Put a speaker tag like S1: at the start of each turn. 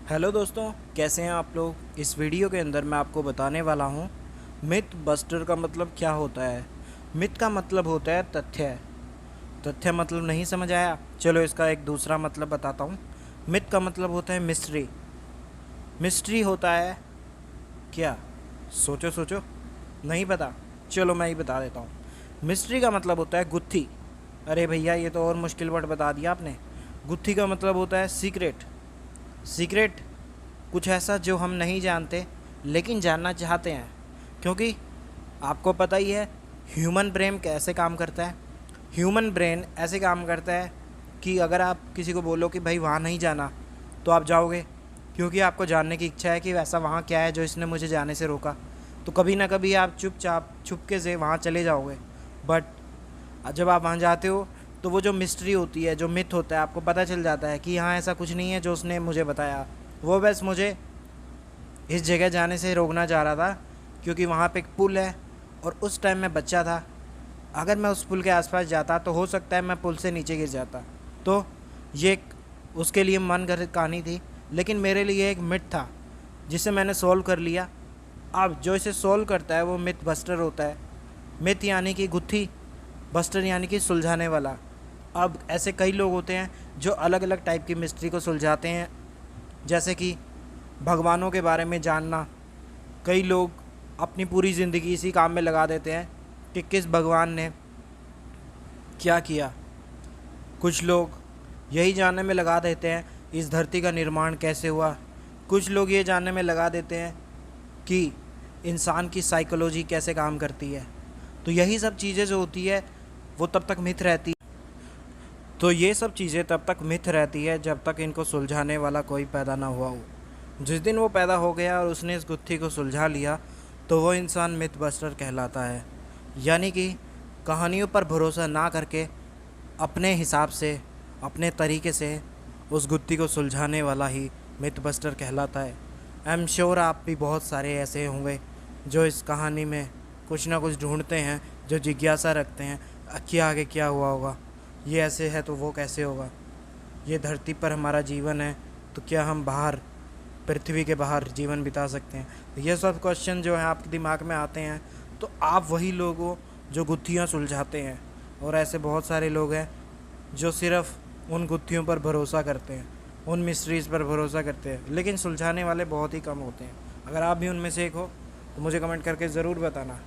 S1: Hello दोस्तों, कैसे हैं आप लोग। इस वीडियो के अंदर मैं आपको बताने वाला हूँ मिथ बस्टर का मतलब क्या होता है। मिथ का मतलब होता है तथ्य। तथ्य मतलब नहीं समझ आया, चलो इसका एक दूसरा मतलब बताता हूँ। मिथ का मतलब होता है मिस्ट्री। मिस्ट्री होता है क्या? सोचो सोचो, नहीं पता, चलो मैं ही बता देता हूँ। मिस्ट्री का मतलब होता है गुत्थी। अरे भैया, ये तो और मुश्किल वर्ड बता दिया आपने। गुत्थी का मतलब होता है सीक्रेट। सीक्रेट कुछ ऐसा जो हम नहीं जानते लेकिन जानना चाहते हैं, क्योंकि आपको पता ही है ह्यूमन ब्रेन कैसे काम करता है। ह्यूमन ब्रेन ऐसे काम करता है कि अगर आप किसी को बोलो कि भाई वहाँ नहीं जाना, तो आप जाओगे, क्योंकि आपको जानने की इच्छा है कि वैसा वहाँ क्या है जो इसने मुझे जाने से रोका। तो कभी ना कभी आप चुपचाप छुपके से वहाँ चले जाओगे। बट जब आप वहाँ जाते हो तो वो जो मिस्ट्री होती है, जो मिथ होता है, आपको पता चल जाता है कि यहाँ ऐसा कुछ नहीं है जो उसने मुझे बताया। वो बस मुझे इस जगह जाने से रोकना चाह रहा था, क्योंकि वहाँ पे एक पुल है और उस टाइम मैं बच्चा था। अगर मैं उस पुल के आसपास जाता तो हो सकता है मैं पुल से नीचे गिर जाता। तो ये एक उसके लिए मन गढ़ंत कहानी थी, लेकिन मेरे लिए एक मिथ था जिसे मैंने सॉल्व कर लिया। अब जो इसे सॉल्व करता है वो मिथ बस्टर होता है। मिथ यानी कि गुत्थी, बस्टर यानी कि सुलझाने वाला। अब ऐसे कई लोग होते हैं जो अलग अलग टाइप की मिस्ट्री को सुलझाते हैं, जैसे कि भगवानों के बारे में जानना। कई लोग अपनी पूरी ज़िंदगी इसी काम में लगा देते हैं कि किस भगवान ने क्या किया। कुछ लोग यही जानने में लगा देते हैं इस धरती का निर्माण कैसे हुआ। कुछ लोग ये जानने में लगा देते हैं कि इंसान की साइकोलॉजी कैसे काम करती है। तो यही सब चीज़ें जो होती है वो तब तक मिथ रहती तो ये सब चीज़ें तब तक मिथ रहती है जब तक इनको सुलझाने वाला कोई पैदा ना हुआ हो। जिस दिन वो पैदा हो गया और उसने इस गुत्थी को सुलझा लिया, तो वो इंसान मिथ बस्टर कहलाता है। यानी कि कहानियों पर भरोसा ना करके अपने हिसाब से, अपने तरीके से उस गुत्थी को सुलझाने वाला ही मिथ बस्टर कहलाता है। आई एम श्योर आप भी बहुत सारे ऐसे होंगे जो इस कहानी में कुछ ना कुछ ढूंढते हैं, जो जिज्ञासा रखते हैं कि आगे क्या हुआ होगा, ये ऐसे है तो वो कैसे होगा, ये धरती पर हमारा जीवन है तो क्या हम बाहर, पृथ्वी के बाहर जीवन बिता सकते हैं। तो ये सब क्वेश्चन जो हैं आपके दिमाग में आते हैं, तो आप वही लोग हो जो गुत्थियाँ सुलझाते हैं। और ऐसे बहुत सारे लोग हैं जो सिर्फ़ उन गुत्थियों पर भरोसा करते हैं, उन मिस्ट्रीज़ पर भरोसा करते हैं, लेकिन सुलझाने वाले बहुत ही कम होते हैं। अगर आप भी उनमें से एक हो तो मुझे कमेंट करके ज़रूर बताना।